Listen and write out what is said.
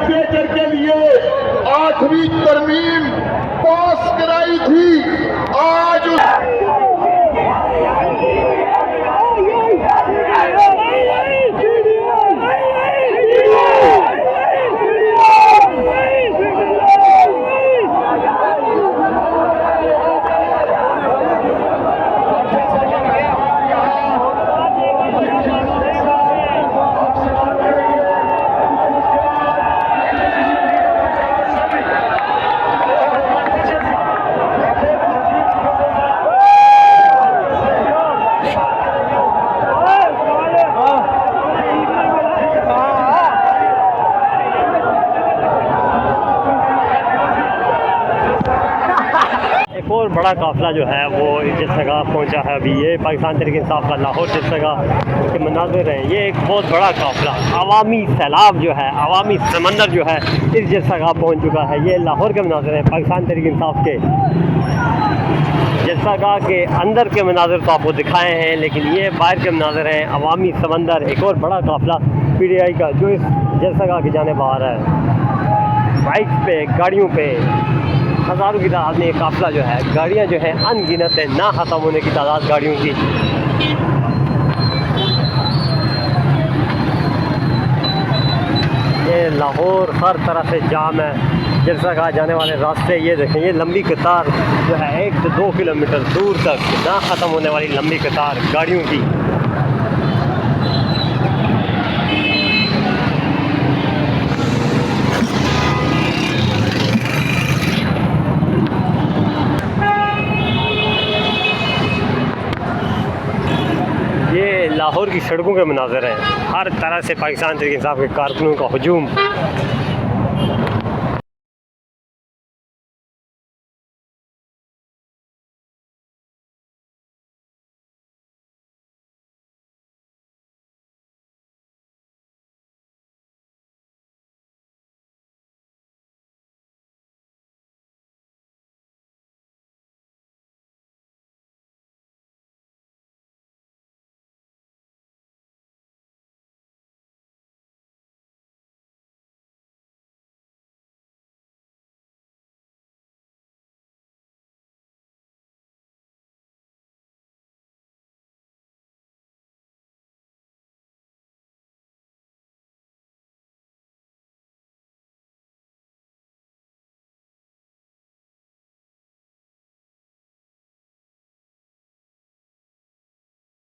Temperature के लिए 8वीं तरमीम पास कराई थी। आज एक और बड़ा काफ़िला जो है वो जिस जगह पहुंचा है अभी, ये पाकिस्तान तहरीक इंसाफ का लाहौर जिस जगह के मनाज़िर हैं, ये एक बहुत बड़ा काफ़िला अवामी सैलाब जो है, अवामी समंदर जो है इस जिस जगह पहुंच चुका है। ये लाहौर के मनाज़िर हैं पाकिस्तान तहरीक इंसाफ के। जिस जगह के अंदर के मनाज़िर तो आपको दिखाए हैं, लेकिन ये बाहर के मनाज़िर हैं अवामी समंदर। एक और बड़ा काफ़िला PTI का जो इस जिस जगह की जाने बाहर है, बाइक पे, गाड़ियों पे हज़ारों की तादाद में ये काफ़िला जो है, गाड़ियाँ जो है अनगिनत है, ना ख़त्म होने की तादाद गाड़ियों की। ये लाहौर हर तरह से जाम है। जिस जगह जाने वाले रास्ते ये देखें, ये लंबी कतार जो है 1 से 2 किलोमीटर दूर तक ना ख़त्म होने वाली लंबी कतार गाड़ियों की। लाहौर की सड़कों के मनाज़र हैं, हर तरह से पाकिस्तान तहरीक इंसाफ के कारकुनों का हजूम।